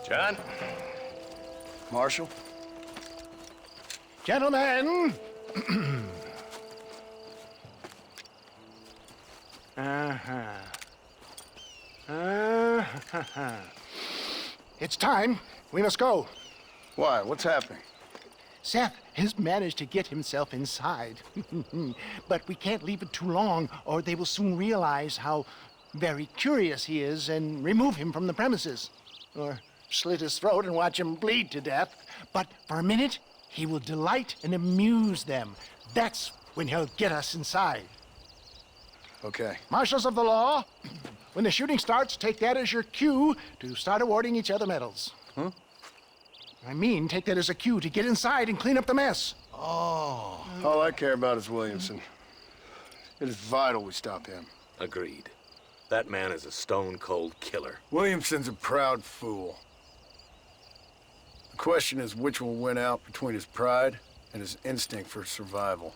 John? Marshal? Gentlemen! It's time. We must go. Why? What's happening? Seth has managed to get himself inside. But we can't leave it too long, or they will soon realize how very curious he is and remove him from the premises. Or slit his throat and watch him bleed to death. But for a minute, he will delight and amuse them. That's when he'll get us inside. Okay. Marshals of the law, when the shooting starts, take that as your cue to start awarding each other medals. Huh? I mean, take that as a cue to get inside and clean up the mess. Oh. All I care about is Williamson. It is vital we stop him. Agreed. That man is a stone-cold killer. Williamson's a proud fool. The question is which will win out between his pride and his instinct for survival.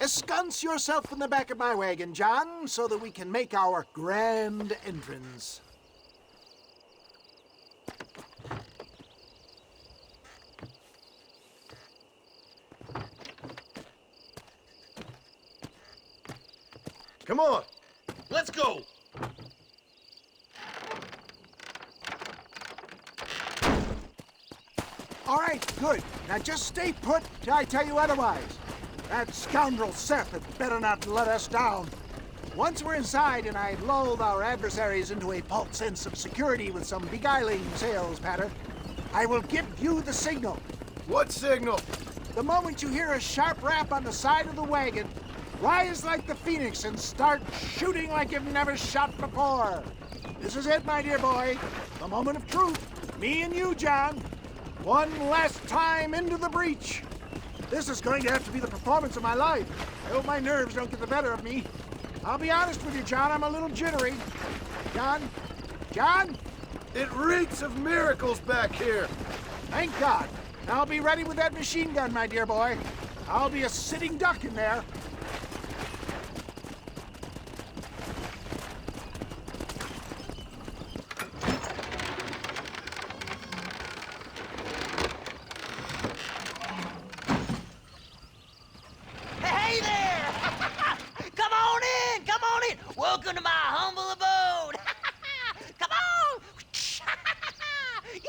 Ensconce yourself in the back of my wagon, John, so that we can make our grand entrance. Come on, let's go! All right, good. Now just stay put till I tell you otherwise. That scoundrel Seth had better not let us down. Once we're inside and I've lulled our adversaries into a false sense of security with some beguiling sales patter, I will give you the signal. What signal? The moment you hear a sharp rap on the side of the wagon, rise like the phoenix and start shooting like you've never shot before. This is it, my dear boy. The moment of truth. Me and you, John. One last time into the breach. This is going to have to be the performance of my life. I hope my nerves don't get the better of me. I'll be honest with you, John, I'm a little jittery. John? It reeks of miracles back here. Thank God. I'll be ready with that machine gun, my dear boy. I'll be a sitting duck in there. Hey there! Come on in! Come on in! Welcome to my humble abode! Come on! Yeah!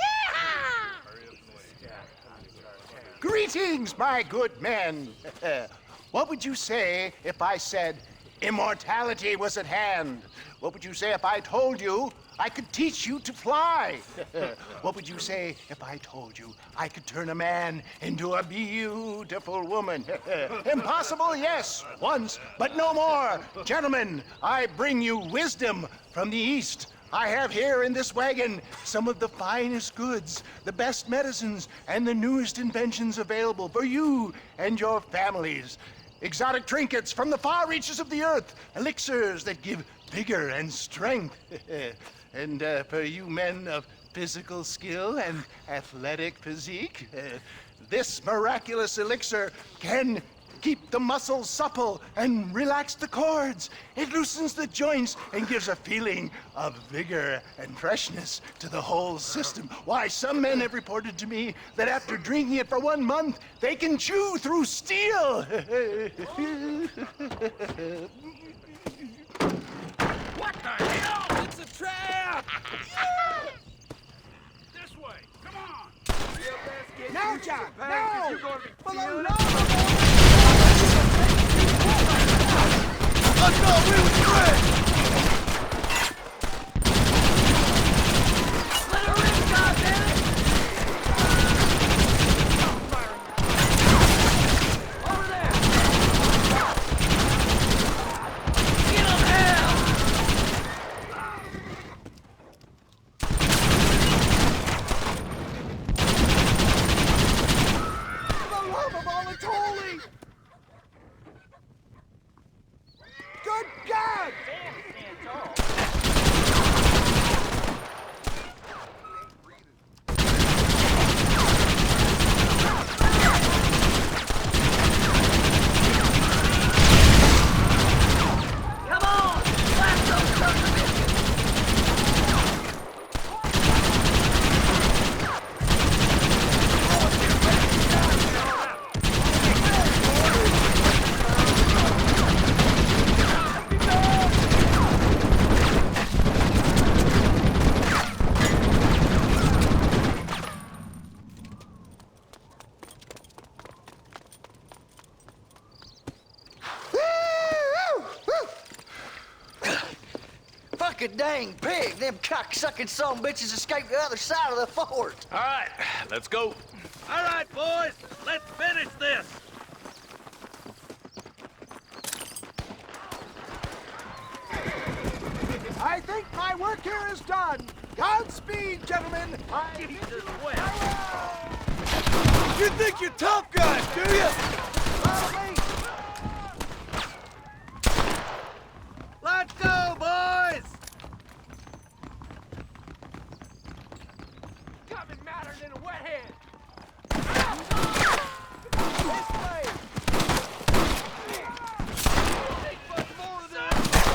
Greetings, my good men. What would you say if I said immortality was at hand? What would you say if I told you I could teach you to fly? What would you say if I told you I could turn a man into a beautiful woman? Impossible, yes, once, but no more. Gentlemen, I bring you wisdom from the East. I have here in this wagon some of the finest goods, the best medicines, and the newest inventions available for you and your families. Exotic trinkets from the far reaches of the earth, elixirs that give vigor and strength. And for you men of physical skill and athletic physique, this miraculous elixir can keep the muscles supple and relax the cords. It loosens the joints and gives a feeling of vigor and freshness to the whole system. Why, some men have reported to me that after drinking it for 1 month, they can chew through steel. What the hell? It's a trap! This way, come on! Now, John, now! For the love Let's go! We was great! Let her in, goddammit! Over there! a dang pig. Them cocksucking son bitches escaped the other side of the fort. All right, let's go. All right, boys, let's finish this. I think my work here is done. Godspeed, gentlemen. Jesus wept. You think you're tough guys, do you? Let's go, boys. Coming madder than a wet head.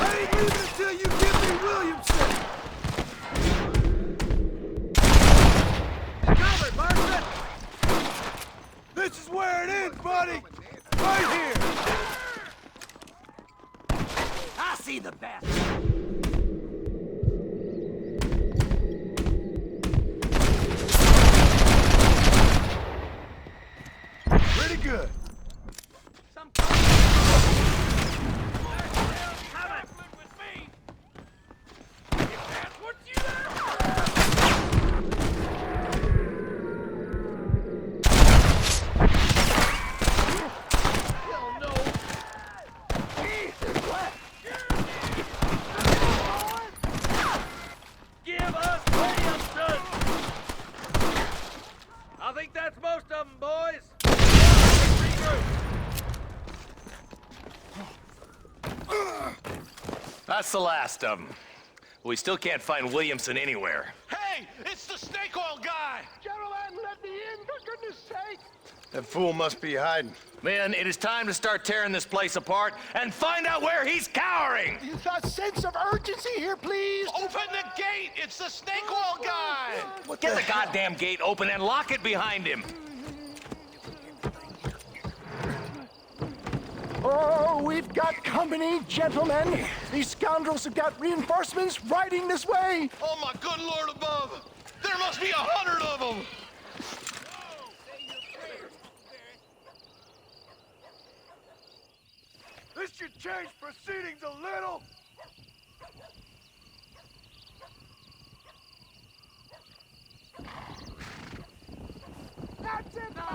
I ain't leaving until you give me Williamson! Cover, Marston. This is where it ends, buddy! Right here! I see the best. Pretty good. Give us Williamson. I think that's most of them, boys. Regroup. That's the last of them. We still can't find Williamson anywhere. Hey, it's the snake oil guy! Gentlemen, let me in, for goodness sake. That fool must be hiding. Men, it is time to start tearing this place apart and find out where he's cowering! A sense of urgency here, please. Open the gate! It's the snake oil guy! Get the goddamn gate open and lock it behind him! Oh, we've got company, gentlemen. These scoundrels have got reinforcements riding this way. Oh my good lord above! There must be 100 of them! This should change proceedings a little! That's it. No.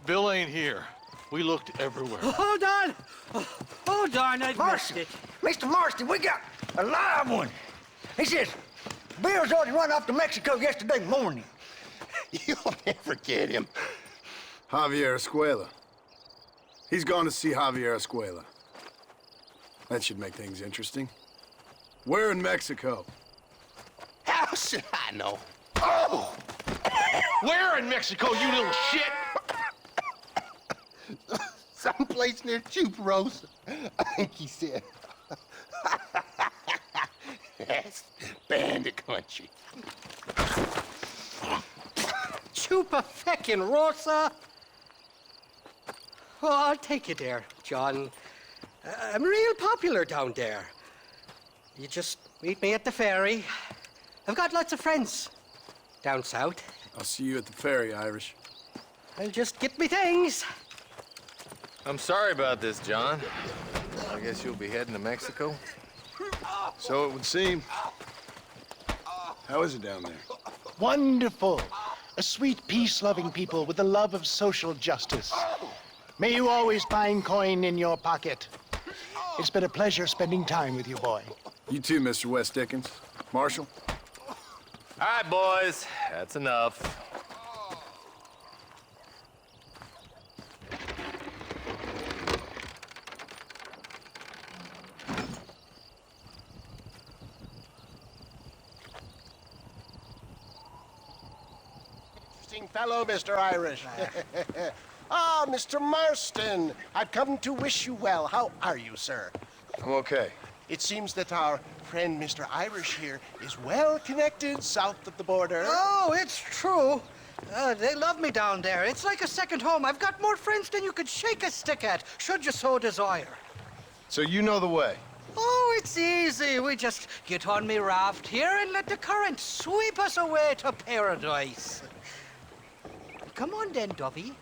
Bill ain't here. We looked everywhere. Hold on. Oh, darn, I missed Marston, it. Mr. Marston, we got a live one. He says, Bill's already run off to Mexico yesterday morning. You'll never get him. Javier Escuela. He's gone to see Javier Escuela. That should make things interesting. Where in Mexico? How should I know? Oh! Where in Mexico, you little shit? Someplace near Chuparosa, I think he said. That's bandit country. Chupa-feckin' Rosa? Well, I'll take you there, John. I'm real popular down there. You just meet me at the ferry. I've got lots of friends down south. I'll see you at the ferry, Irish. I'll just get me things. I'm sorry about this, John. I guess you'll be heading to Mexico? So it would seem. How is it down there? Wonderful. A sweet, peace-loving people with the love of social justice. May you always find coin in your pocket. It's been a pleasure spending time with you, boy. You too, Mr. West Dickens. Marshal? All right, boys. That's enough. Interesting fellow, Mr. Irish. Ah, Mr. Marston. I've come to wish you well. How are you, sir? I'm okay. It seems that our friend Mr. Irish here is well connected south of the border. Oh, it's true. They love me down there. It's like a second home. I've got more friends than you could shake a stick at, should you so desire. So you know the way? Oh, it's easy. We just get on me raft here and let the current sweep us away to paradise. Come on then, Dovey.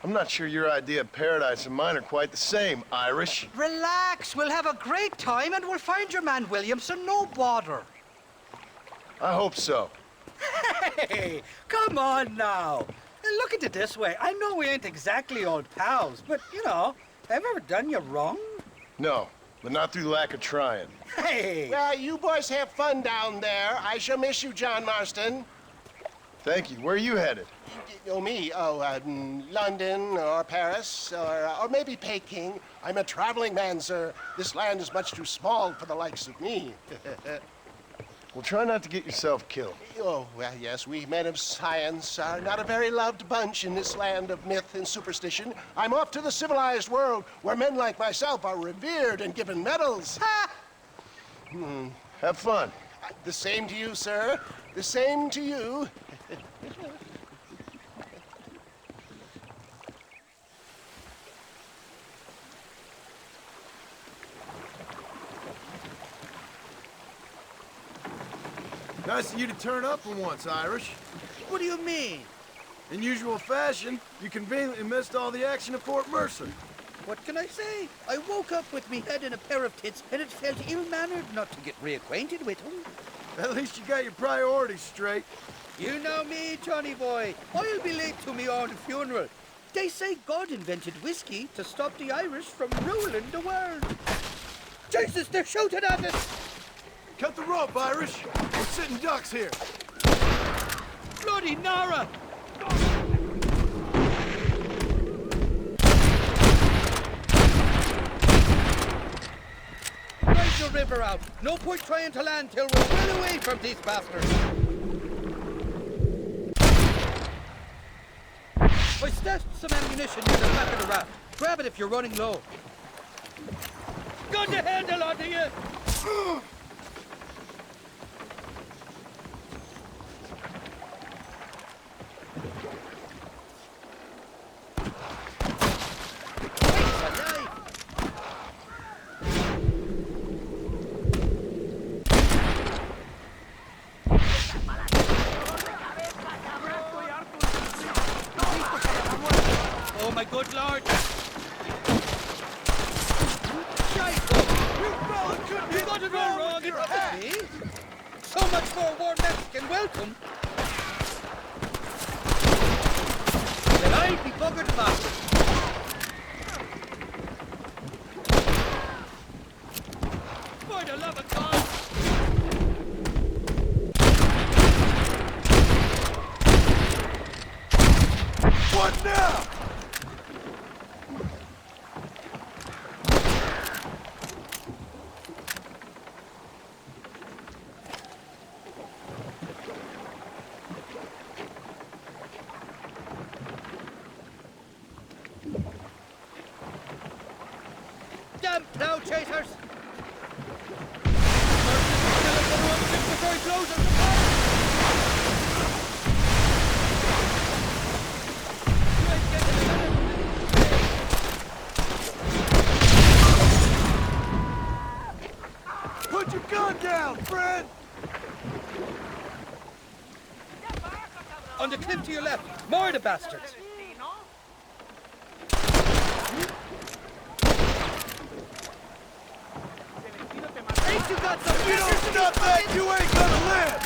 I'm not sure your idea of paradise and mine are quite the same, Irish. Relax. We'll have a great time and we'll find your man Williamson, no bother. I hope so. Hey, come on now. Look at it this way. I know we ain't exactly old pals, but, you know, have I ever done you wrong? No, but not through lack of trying. Hey! Well, you boys have fun down there. I shall miss you, John Marston. Thank you. Where are you headed? Oh, me? Oh, London or Paris or maybe Peking. I'm a traveling man, sir. This land is much too small for the likes of me. Well, try not to get yourself killed. Oh, well, yes, we men of science are not a very loved bunch in this land of myth and superstition. I'm off to the civilized world where men like myself are revered and given medals. Have fun. The same to you, sir. The same to you. Nice of you to turn up for once, Irish. What do you mean? In usual fashion, you conveniently missed all the action at Fort Mercer. What can I say? I woke up with me head in a pair of tits, and it felt ill-mannered not to get reacquainted with him. At least you got your priorities straight. You know me, Johnny boy. I'll be late to me own funeral. They say God invented whiskey to stop the Irish from ruling the world. Jesus, they're shooting at us! Cut the rope, Irish. We're sitting ducks here. Bloody Nara! Ride the river out. No point trying to land till we're well away from these bastards. I stashed some ammunition near the back of the raft. Grab it if you're running low. Gun to handle onto you! Oh my good lord! You got it all wrong, it wasn't me! So much for a warm Mexican welcome! Then I'd be buggered about it! For the love of God! What now? Damn now, chasers! Before he closes! Put your gun down, friend! On the cliff to your left. More of the bastards. Ain't you got some? You don't stop that, you ain't gonna live!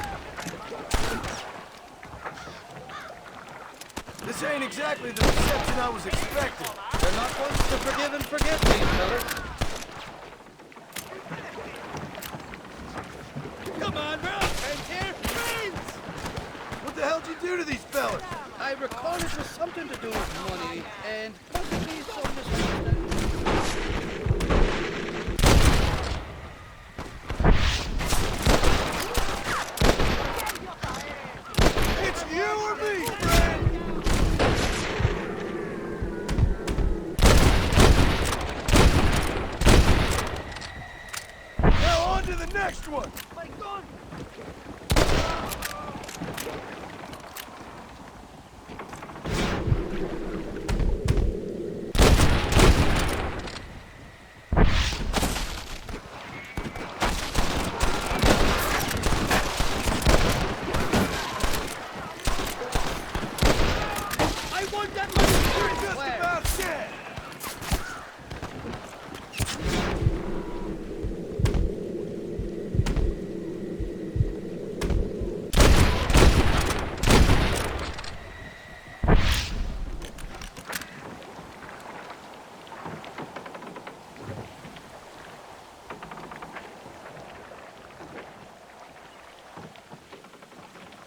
This ain't exactly the reception I was expecting. They're not ones to forgive and forget, these fellas. Come on, we're all friends here. Friends! What the hell did you do to these fellas? I recall it was something to do with money and possibly some misunderstanding. It's you or me, friend! Now on to the next one! My gun! I want that money! You're just about dead!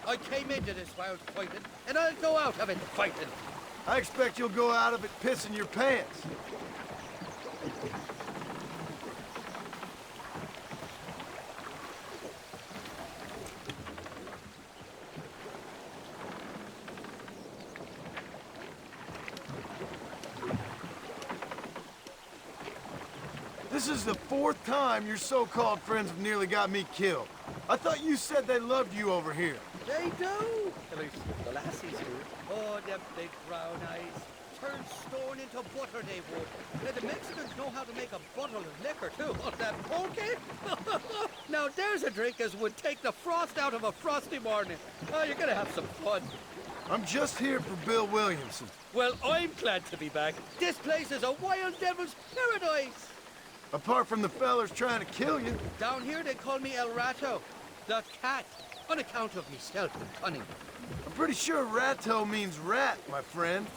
I came into this world fighting, and I'll go out of it fighting. I expect you'll go out of it pissing your pants. This is the 4th time your so-called friends have nearly got me killed. I thought you said they loved you over here. They do. At least the lassies do. Oh, them big brown eyes. Turn stone into butter, they would. And the Mexicans know how to make a bottle of liquor, too. Oh, that pulque? Now, there's a drink as would take the frost out of a frosty morning. Oh, you're gonna have some fun. I'm just here for Bill Williamson. Well, I'm glad to be back. This place is a wild devil's paradise. Apart from the fellers trying to kill you. Down here, they call me El Rato, the cat, on account of me stealth and cunning. I'm pretty sure Ratto means rat, my friend.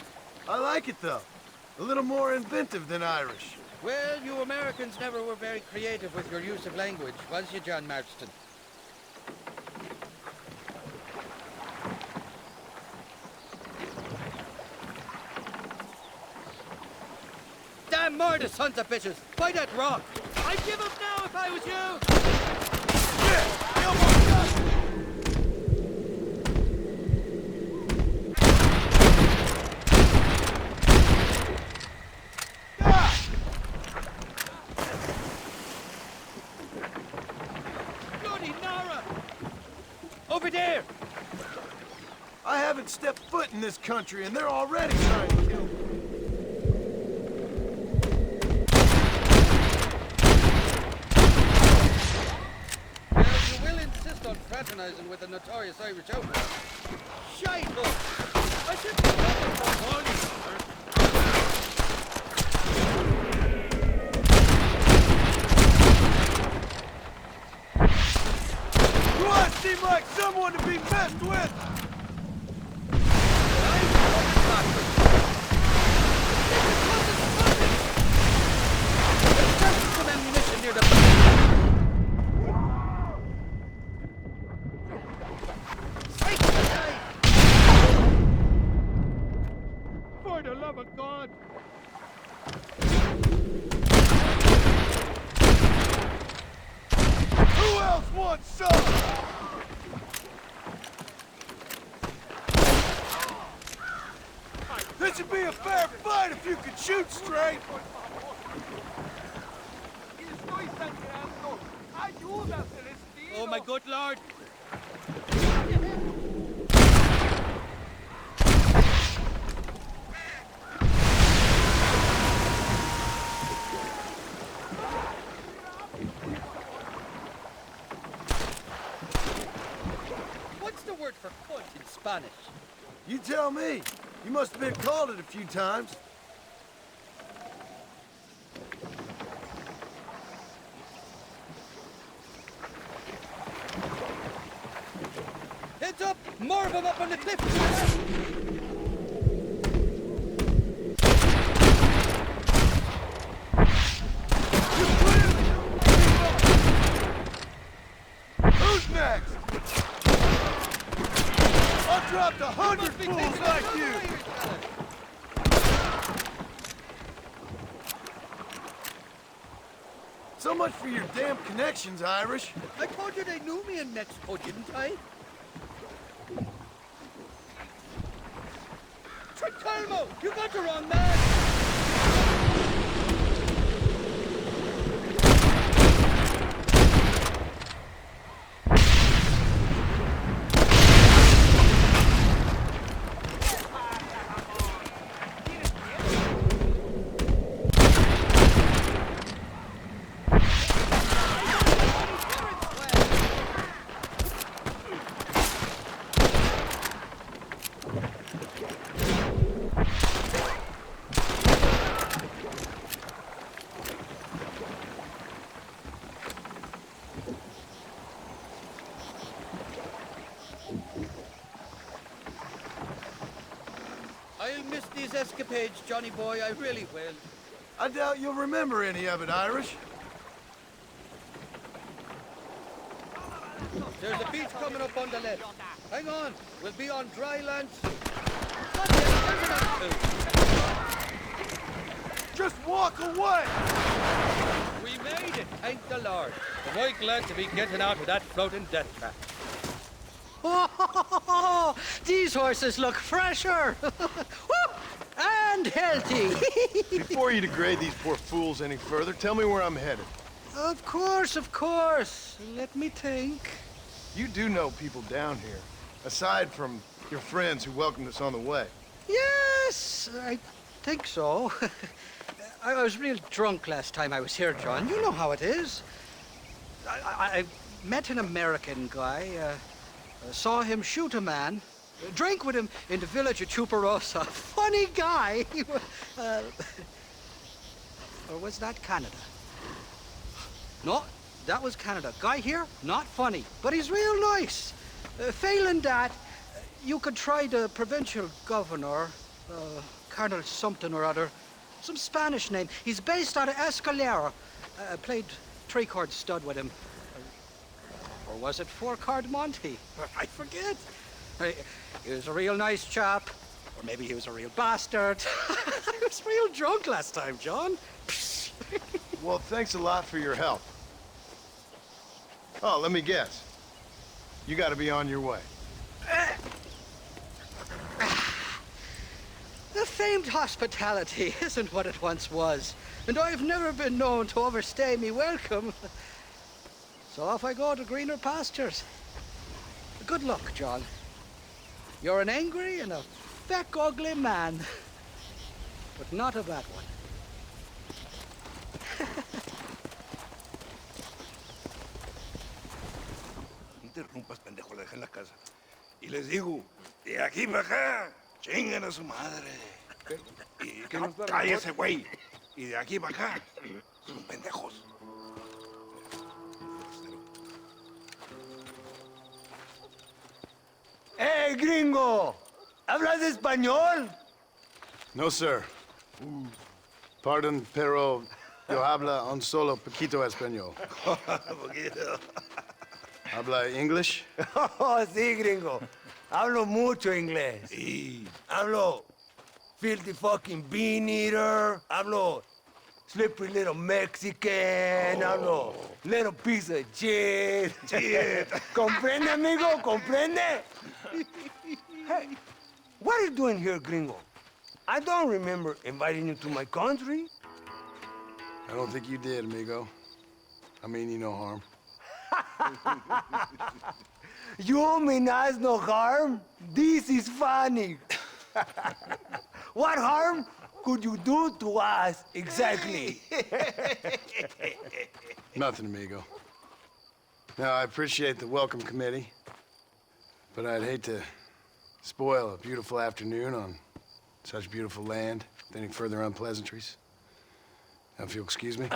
I like it, though. A little more inventive than Irish. Well, you Americans never were very creative with your use of language, was you, John Marston? Damn murder, sons of bitches! By that rock! I'd give up now if I was you! Yeah! Elbow shot! Bloody Nara! Over there! I haven't stepped foot in this country, and they're already trying to kill me. Well, you will insist on fraternizing with the notorious Irish outlaw. Shite hook! I should be looking for one. You all seem like someone to be messed with! Some ammunition near the... For the love of God! Who else wants some? This would be a fair fight if you could shoot straight. Oh, my good Lord! What's the word for cunt in Spanish? You tell me. You must have been called it a few times. Heads up! More of them up on the cliff! next? I've dropped 100 fools like you! So much for your damn connections, Irish. I told you they knew me in Mexico, didn't I? Trincolmo, you got the wrong man! I'll miss these escapades, Johnny boy, I really will. I doubt you'll remember any of it, Irish. There's a beach coming up on the left. Hang on, we'll be on dry land soon. What the hell is that? Just walk away! We made it, thank the Lord. Am I glad to be getting out of that floating death trap. Oh, these horses look fresher. Woo! And healthy. Before you degrade these poor fools any further, tell me where I'm headed. Of course, of course. Let me think. You do know people down here, aside from your friends who welcomed us on the way. Yes, I think so. I was real drunk last time I was here, John. You know how it is. I met an American guy, saw him shoot a man, drank with him in the village of Chuparosa. Funny guy. Or was that Canada? No, that was Canada. Guy here, not funny, but he's real nice. Failing that, you could try the provincial governor, Colonel something or other. Some Spanish name. He's based out of Escalera. Played three-chord stud with him. Or was it four-chord Monty? I forget. He was a real nice chap. Or maybe he was a real bastard. I was real drunk last time, John. Well, thanks a lot for your help. Oh, let me guess. You gotta be on your way. The famed hospitality isn't what it once was, and I've never been known to overstay me welcome. So off I go to greener pastures. Good luck, John. You're an angry and a feck ugly man, but not a bad one. Interrumpas, pendejo, la dejé en la casa. Y les digo, de aquí para acá, chingan a su madre. Y que no, cállese, güey. Y de aquí para acá, son pendejos. ¡Eh, gringo! ¿Hablas español? No, sir. Pardon, pero yo habla un solo poquito español. Poquito. ¿Habla English? Oh, sí, gringo. Hablo mucho inglés. Sí. Hablo filthy fucking bean eater. Hablo slippery little Mexican. Hablo little piece of shit. ¿Comprende, amigo? ¿Comprende? Hey, what are you doing here, gringo? I don't remember inviting you to my country. I don't think you did, amigo. I mean you no harm. You mean us no harm? This is funny. What harm could you do to us exactly? Nothing, amigo. Now, I appreciate the welcome committee, but I'd hate to spoil a beautiful afternoon on such beautiful land with any further unpleasantries. Now, if you'll excuse me.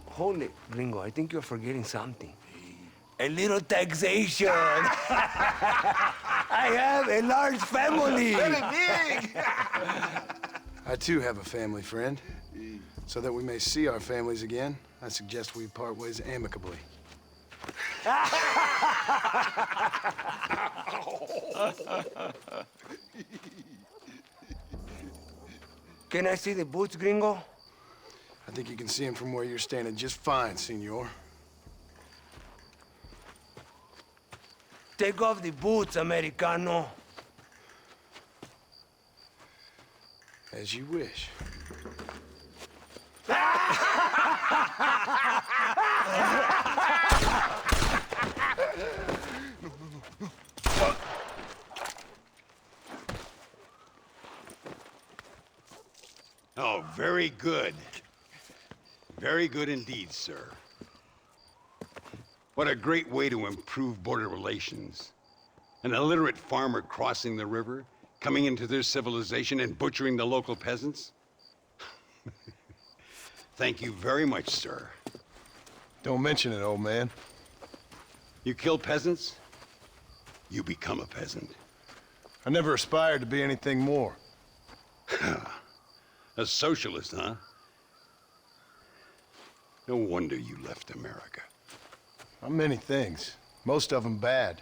Hold it, gringo. I think you're forgetting something. A little taxation. I have a large family. Very big! I, too, have a family friend. So that we may see our families again, I suggest we part ways amicably. Can I see the boots, gringo? I think you can see him from where you're standing just fine, senor. Take off the boots, Americano. As you wish. Oh, very good. Very good indeed, sir. What a great way to improve border relations. An illiterate farmer crossing the river, coming into their civilization and butchering the local peasants? Thank you very much, sir. Don't mention it, old man. You kill peasants, you become a peasant. I never aspired to be anything more. A socialist, huh? No wonder you left America. I'm many things. Most of them bad.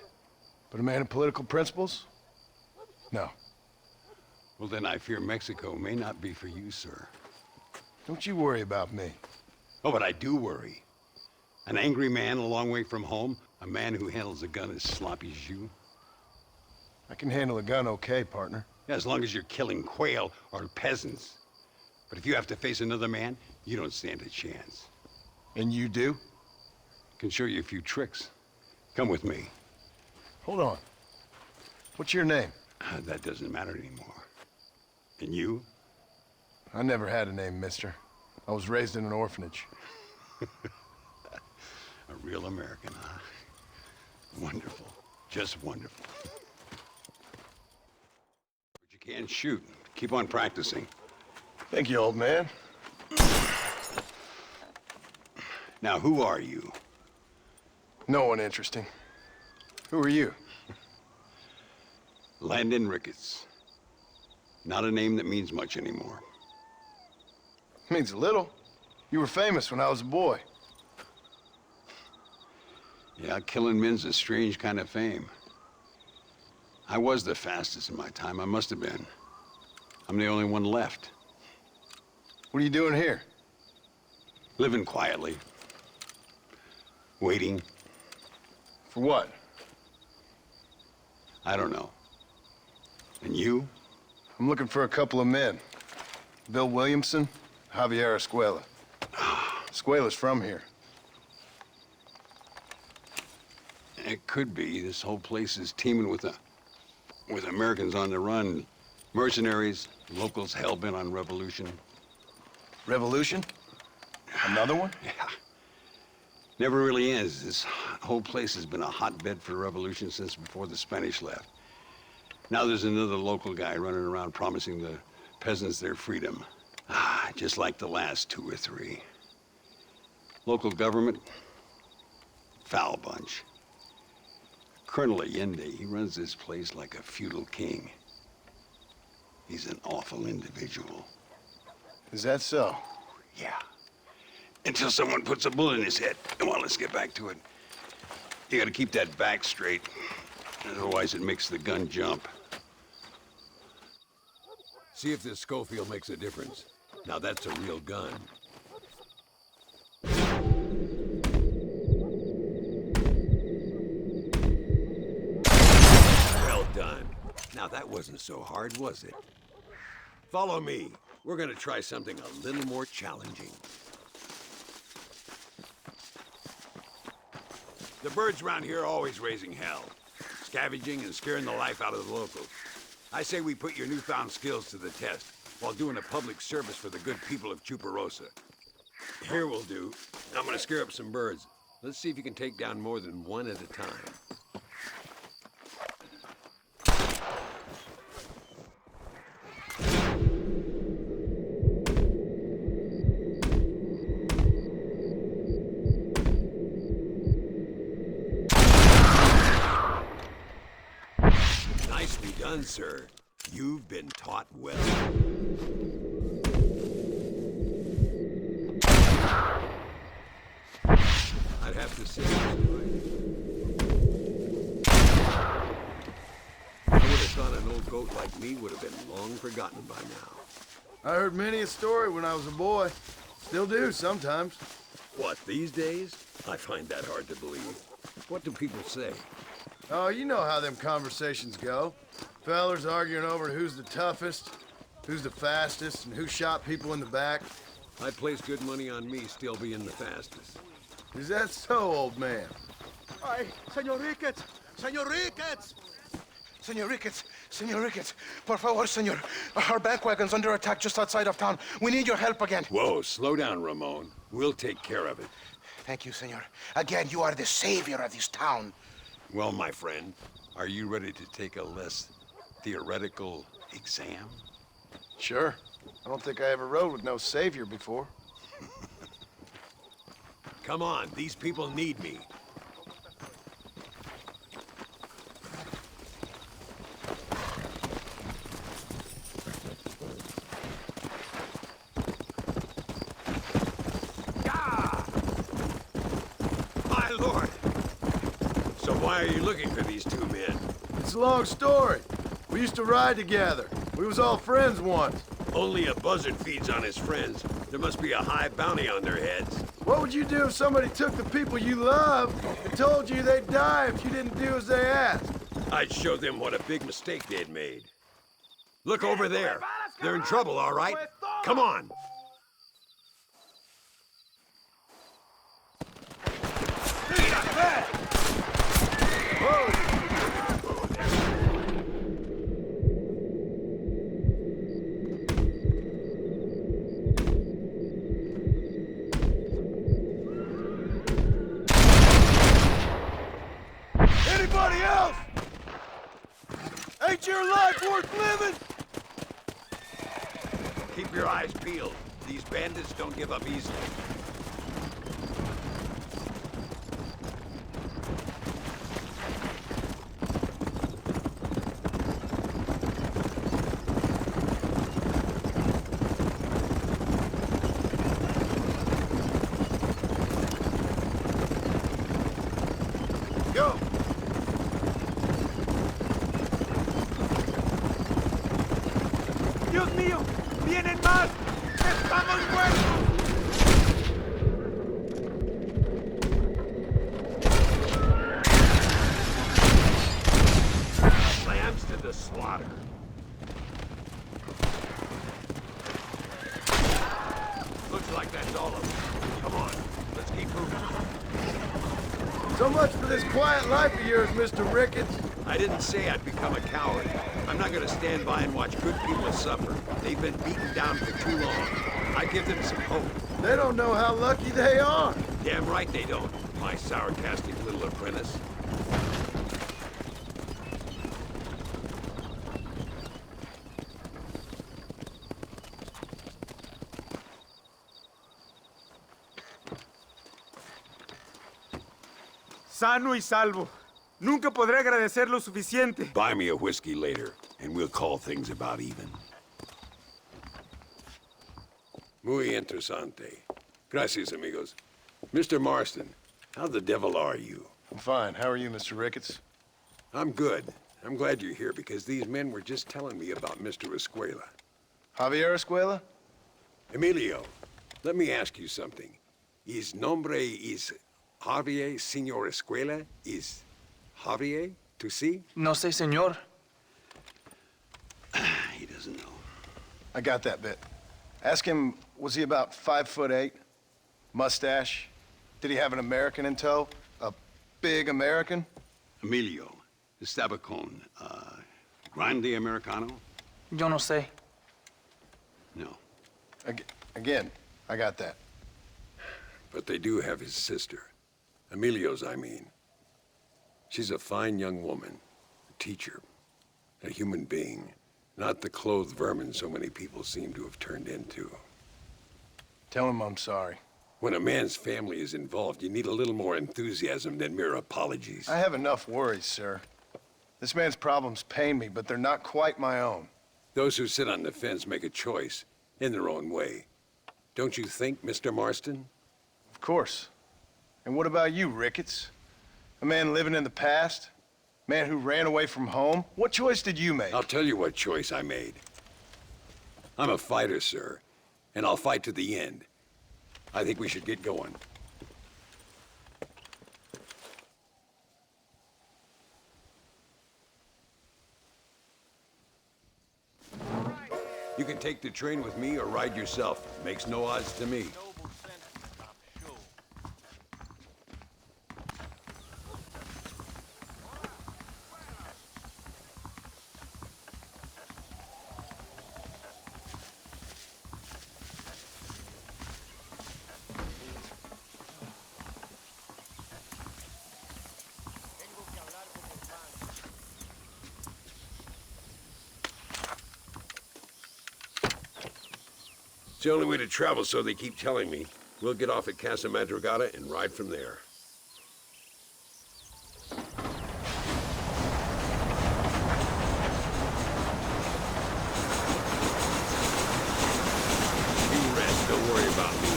But a man of political principles? No. Well, then I fear Mexico may not be for you, sir. Don't you worry about me. Oh, but I do worry. An angry man a long way from home, a man who handles a gun as sloppy as you. I can handle a gun okay, partner. Yeah, as long as you're killing quail or peasants. But if you have to face another man, you don't stand a chance. And you do? Can show you a few tricks. Come with me. Hold on. What's your name? That doesn't matter anymore. And you? I never had a name, mister. I was raised in an orphanage. A real American, huh? Wonderful. Just wonderful. But you can't shoot. Keep on practicing. Thank you, old man. Now, who are you? No one interesting. Who are you? Landon Ricketts. Not a name that means much anymore. Means a little. You were famous when I was a boy. Yeah, killing men's a strange kind of fame. I was the fastest in my time. I must have been. I'm the only one left. What are you doing here? Living quietly. Waiting. For what? I don't know. And you? I'm looking for a couple of men. Bill Williamson, Javier Escuela. Escuela's from here. It could be. This whole place is teeming with Americans on the run. Mercenaries, locals hell-bent on revolution. Revolution? Another one? Yeah. Never really ends. This whole place has been a hotbed for revolution since before the Spanish left. Now there's another local guy running around promising the peasants their freedom. Just like the last two or three. Local government, foul bunch. Colonel Allende, he runs this place like a feudal king. He's an awful individual. Is that so? Yeah. Until someone puts a bullet in his head. Come on, let's get back to it. You gotta keep that back straight. Otherwise it makes the gun jump. See if this Schofield makes a difference. Now that's a real gun. Well done. Now that wasn't so hard, was it? Follow me. We're gonna try something a little more challenging. The birds around here are always raising hell, scavenging and scaring the life out of the locals. I say we put your newfound skills to the test while doing a public service for the good people of Chuparosa. Here we'll do. I'm gonna scare up some birds. Let's see if you can take down more than one at a time. Nicely done, sir. You've been taught well. I'd have to say, goat like me would have been long forgotten by now. I heard many a story when I was a boy. Still do sometimes. What, these days? I find that hard to believe. What do people say? Oh, you know how them conversations go. Fellers arguing over who's the toughest, who's the fastest, and who shot people in the back. I'd place good money on me still being the fastest. Is that so, old man? Ay, Senor Ricketts! Senor Ricketts! Senor Ricketts! Senor Ricketts! Por favor, senor. Our bank wagon's under attack just outside of town. We need your help again. Whoa, slow down, Ramon. We'll take care of it. Thank you, senor. Again, you are the savior of this town. Well, my friend, are you ready to take a less theoretical exam? Sure. I don't think I ever rode with no savior before. Come on, these people need me. My lord! So why are you looking for these two men? It's a long story. We used to ride together. We was all friends once. Only a buzzard feeds on his friends. There must be a high bounty on their heads. What would you do if somebody took the people you love and told you they'd die if you didn't do as they asked? I'd show them what a big mistake they'd made. Look over there. They're in trouble, all right? Come on. Anybody else? Ain't your life worth living? Keep your eyes peeled. These bandits don't give up easily. Go! ¡Dios mío! ¡Vienen más! ¡Estamos muertos! Lambs to the slaughter. Looks like that's all of them. Come on, let's keep moving. So much for this quiet life of yours, Mr. Ricketts. I didn't say I'd become a coward. I'm not gonna stand by and watch good people suffer. They've been beaten down for too long. I give them some hope. They don't know how lucky they are. Damn right they don't, my sarcastic little apprentice. Sano y salvo. Nunca podré agradecer lo suficiente. Buy me a whiskey later, and we'll call things about even. Muy interesante. Gracias, amigos. Mr. Marston, how the devil are you? I'm fine. How are you, Mr. Ricketts? I'm good. I'm glad you're here because these men were just telling me about Mr. Escuela. Javier Escuela? Emilio, let me ask you something. His nombre is Javier Señor Escuela? Is Javier to see? No sé, señor. He doesn't know. I got that bit. Ask him, was he about 5'8"? Mustache? Did he have an American in tow? A big American? Emilio, estaba con, Grande Americano? Yo no sé. No. Again, I got that. But they do have his sister. Emilio's, I mean. She's a fine young woman, a teacher, a human being, not the clothed vermin so many people seem to have turned into. Tell him I'm sorry. When a man's family is involved, you need a little more enthusiasm than mere apologies. I have enough worries, sir. This man's problems pain me, but they're not quite my own. Those who sit on the fence make a choice, in their own way. Don't you think, Mr. Marston? Of course. And what about you, Ricketts? A man living in the past? Man who ran away from home? What choice did you make? I'll tell you what choice I made. I'm a fighter, sir, and I'll fight to the end. I think we should get going. You can take the train with me or ride yourself. Makes no odds to me. It's the only way to travel, so they keep telling me. We'll get off at Casa Madrugada and ride from there. You rest, don't worry about me.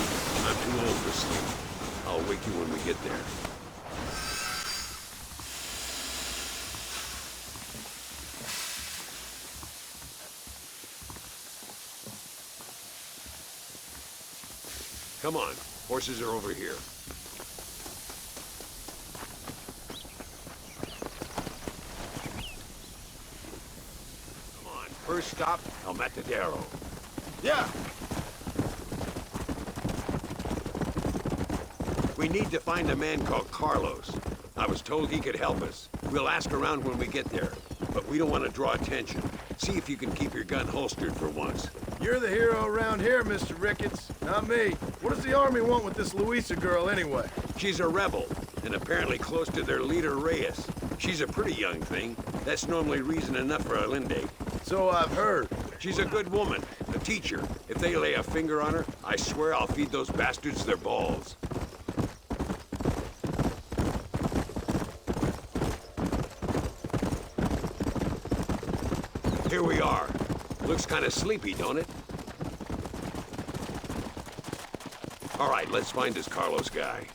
I'm too old for sleep. I'll wake you when we get there. Come on, horses are over here. Come on, first stop, El Matadero. Yeah. We need to find a man called Carlos. I was told he could help us. We'll ask around when we get there, but we don't want to draw attention. See if you can keep your gun holstered for once. You're the hero around here, Mr. Ricketts, not me. What does the army want with this Luisa girl anyway? She's a rebel, and apparently close to their leader, Reyes. She's a pretty young thing. That's normally reason enough for Allende. So I've heard. She's a good woman, a teacher. If they lay a finger on her, I swear I'll feed those bastards their balls. Here we are. Looks kind of sleepy, don't it? All right, let's find this Carlos guy.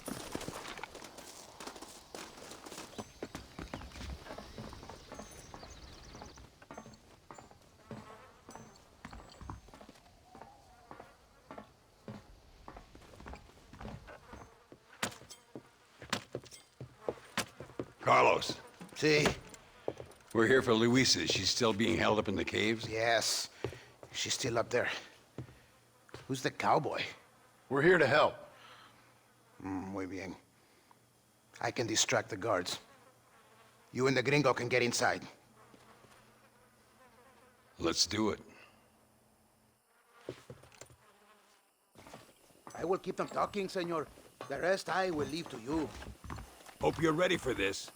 Carlos. See? We're here for Luisa. She's still being held up in the caves? Yes. She's still up there. Who's the cowboy? We're here to help. Muy bien. I can distract the guards. You and the gringo can get inside. Let's do it. I will keep them talking, senor. The rest I will leave to you. Hope you're ready for this.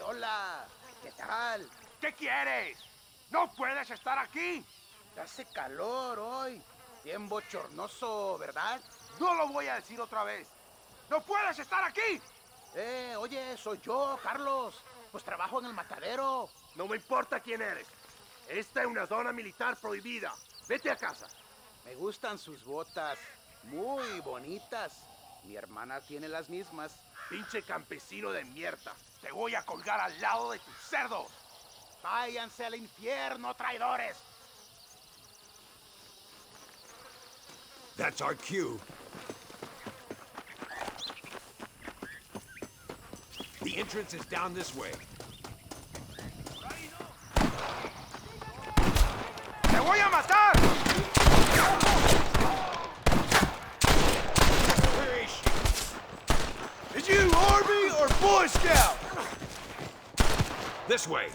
Hola. ¿Qué tal? ¿Qué quieres? ¡No puedes estar aquí! Hace calor hoy. Bien bochornoso, ¿verdad? No lo voy a decir otra vez. ¡No puedes estar aquí! Oye, soy yo, Carlos. Pues trabajo en el matadero. No me importa quién eres. Esta es una zona militar prohibida. Vete a casa. Me gustan sus botas. Muy bonitas. Mi hermana tiene las mismas. Pinche campesino de mierda. Te voy a colgar al lado de tus cerdos. Váyanse al infierno, traidores. That's our cue. The entrance is down this way. voy a matar! Where is she? Is you Army or Boy Scout? This way.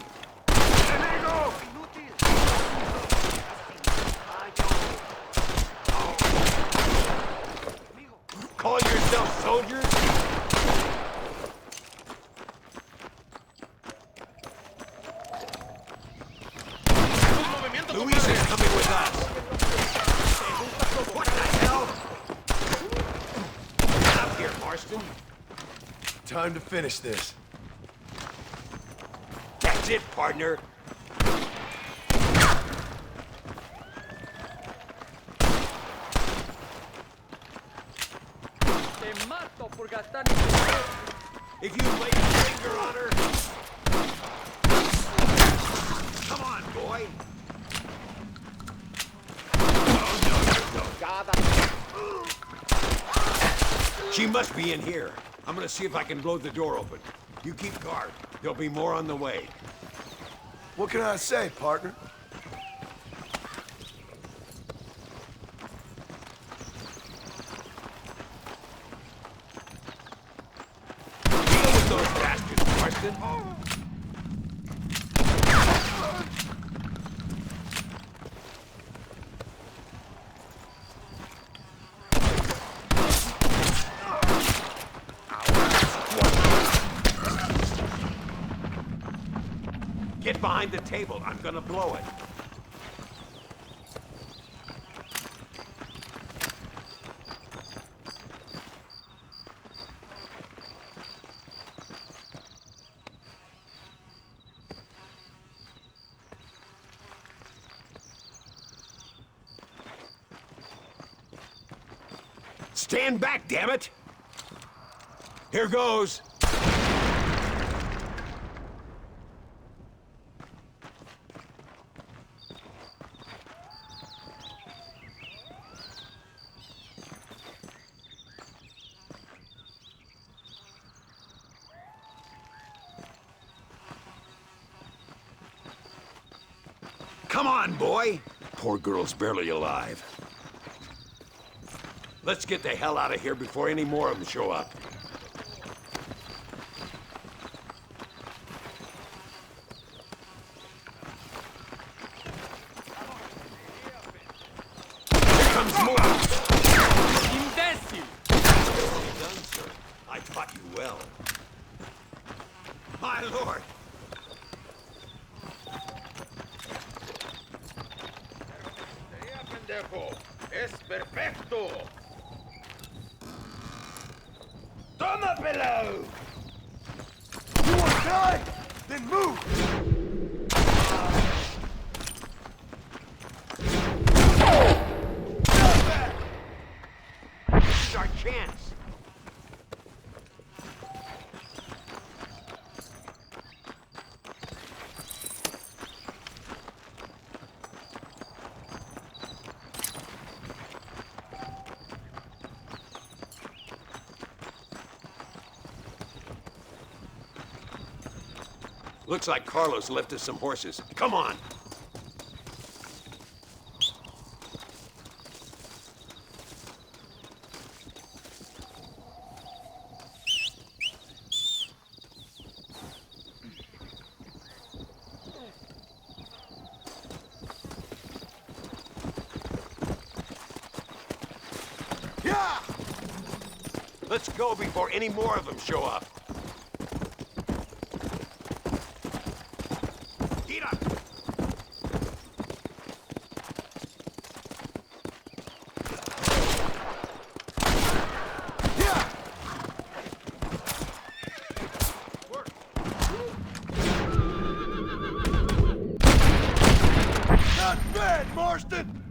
Call yourself soldiers? Luis is coming with us. What the hell? Get up here, Marston. Time to finish this. That's it, partner. If you lay your finger on her... Come on, boy. She must be in here. I'm gonna see if I can blow the door open. You keep guard. There'll be more on the way. What can I say, partner? Deal with those bastards, Marston. Get behind the table. I'm gonna blow it. Stand back, damn it! Here goes. Come on, boy! Poor girl's barely alive. Let's get the hell out of here before any more of them show up. Here comes more! Imbecile! Well done, sir. I taught you well. My lord! ¡Es perfecto! ¡Toma, pelao! You want to die? Then move! This is our chance. Looks like Carlos left us some horses. Come on! Yeah! Let's go before any more of them show up. Not bad, Marston!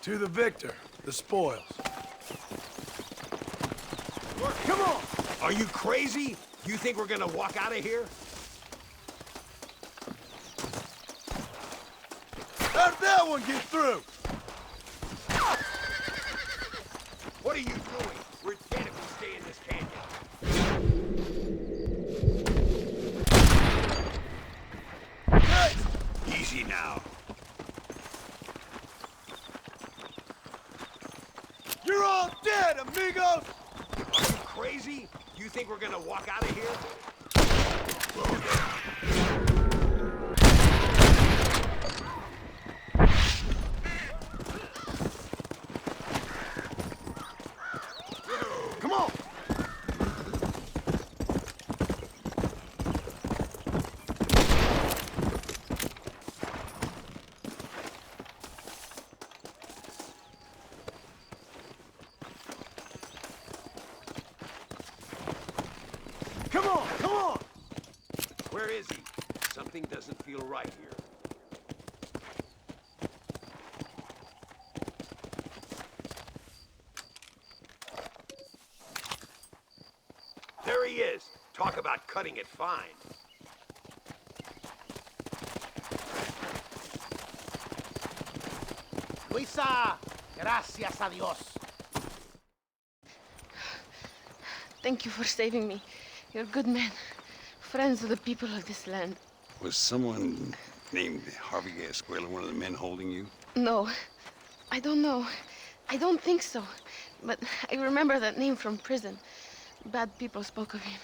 To the victor, the spoils. Come on! Are you crazy? You think we're gonna walk out of here? How'd that one get through? What are you doing? We're dead if we stay in this canyon. Easy now. You're all dead, amigos! Are you crazy? You think we're gonna walk out of here? Come on! Come on, come on! Where is he? Something doesn't feel right here. There he is. Talk about cutting it fine. Luisa, gracias a Dios. Thank you for saving me. You're good men. Friends of the people of this land. Was someone named Harvey Escuela one of the men holding you? No, I don't know. I don't think so. But I remember that name from prison. Bad people spoke of him.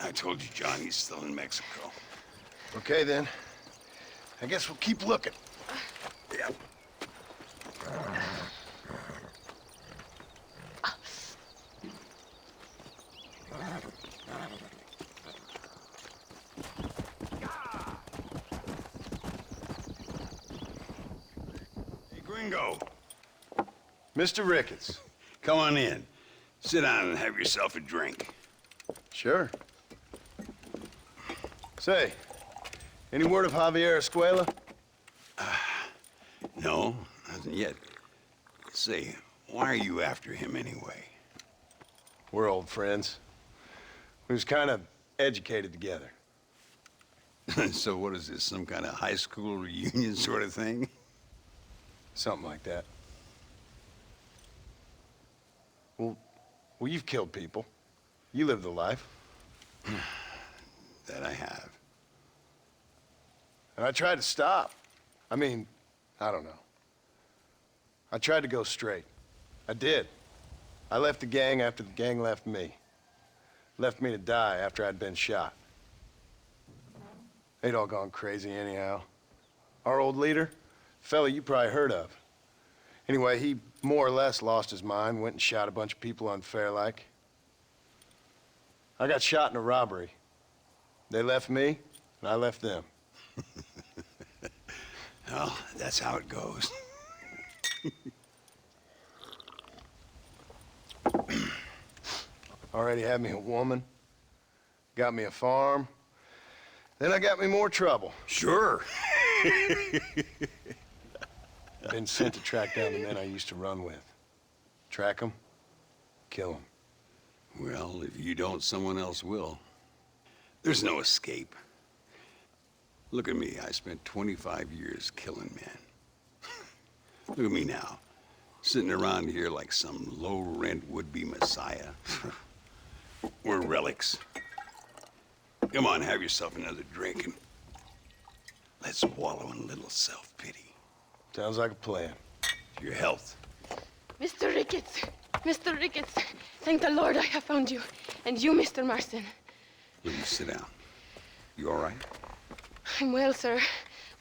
I told you, John, he's still in Mexico. Okay, then. I guess we'll keep looking. Yeah. Hey, Gringo. Mr. Ricketts. Come on in. Sit down and have yourself a drink. Sure. Say, any word of Javier Escuela? No, hasn't yet. Say, why are you after him anyway? We're old friends. We was kind of educated together. So what is this, some kind of high school reunion sort of thing? Something like that. Well, you've killed people. You lived the life. That I have. And I tried to stop. I mean, I don't know. I tried to go straight. I did. I left the gang after the gang left me. Left me to die after I'd been shot. They'd all gone crazy anyhow. Our old leader, fella you probably heard of. Anyway, he more or less lost his mind, went and shot a bunch of people unfair like. I got shot in a robbery. They left me, and I left them. Well, that's how it goes. Already had me a woman, got me a farm, then I got me more trouble. Sure. Been sent to track down the men I used to run with. Track them, kill them. Well, if you don't, someone else will. There's no escape. Look at me. I spent 25 years killing men. Look at me now, sitting around here like some low-rent would-be messiah. We're relics. Come on, have yourself another drink and let's wallow in a little self-pity. Sounds like a plan. Your health. Mr. Ricketts! Mr. Ricketts! Thank the Lord I have found you. And you, Mr. Marston. Please sit down. You all right? I'm well, sir.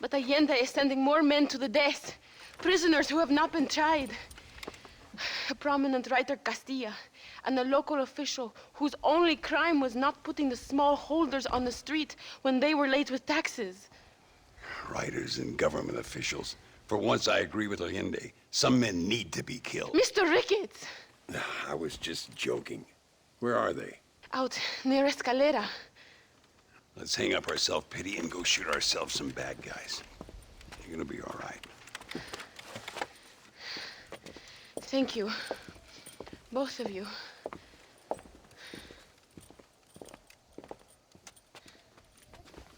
But Allende is sending more men to the death. Prisoners who have not been tried. A prominent writer, Castilla, and a local official whose only crime was not putting the small holders on the street when they were late with taxes. Writers and government officials. For once, I agree with Allende. Some men need to be killed. Mr. Ricketts! I was just joking. Where are they? Out near Escalera. Let's hang up our self-pity and go shoot ourselves some bad guys. You're gonna be all right. Thank you. Both of you.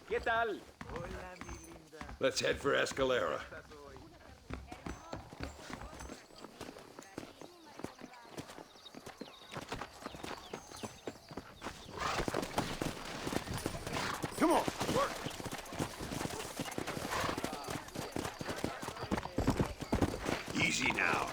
¿Qué tal? Let's head for Escalera. Come on, work. Easy now.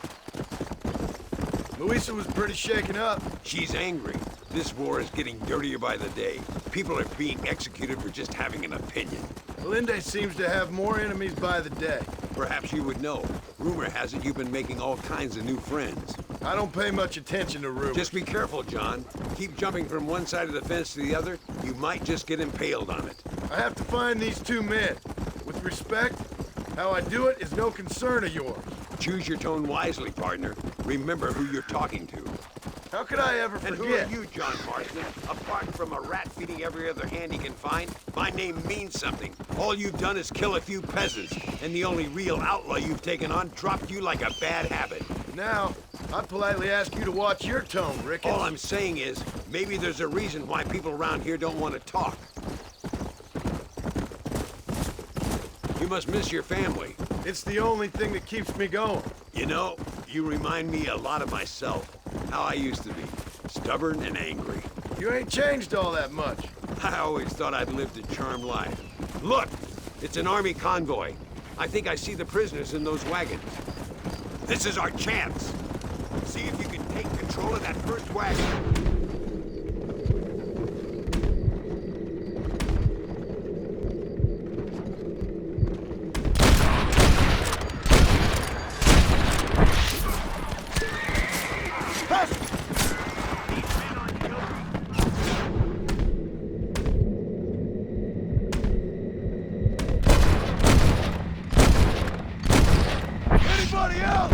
Luisa was pretty shaken up. She's angry. This war is getting dirtier by the day. People are being executed for just having an opinion. Linde seems to have more enemies by the day. Perhaps you would know. Rumor has it you've been making all kinds of new friends. I don't pay much attention to rumors. Just be careful, John. Keep jumping from one side of the fence to the other, you might just get impaled on it. I have to find these two men. With respect, how I do it is no concern of yours. Choose your tone wisely, partner. Remember who you're talking to. How could I ever And forget? who are you, John Marston? Apart from a rat feeding every other hand he can find, my name means something. All you've done is kill a few peasants, and the only real outlaw you've taken on dropped you like a bad habit. Now, I politely ask you to watch your tone, Ricketts. All I'm saying is, maybe there's a reason why people around here don't want to talk. You must miss your family. It's the only thing that keeps me going. You know, you remind me a lot of myself. How I used to be. Stubborn and angry. You ain't changed all that much. I always thought I'd lived a charmed life. Look! It's an army convoy. I think I see the prisoners in those wagons. This is our chance. See if you can take control of that first wagon. Anybody else?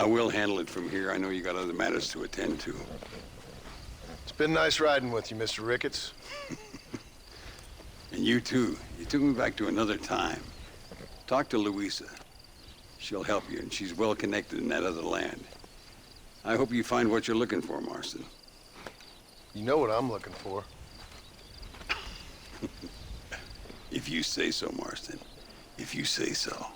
We'll handle it from here. I know you got other matters to attend to. It's been nice riding with you, Mr. Ricketts. And you too. You took me back to another time. Talk to Louisa. She'll help you, and she's well connected in that other land. I hope you find what you're looking for, Marston. You know what I'm looking for. If you say so, Marston. If you say so.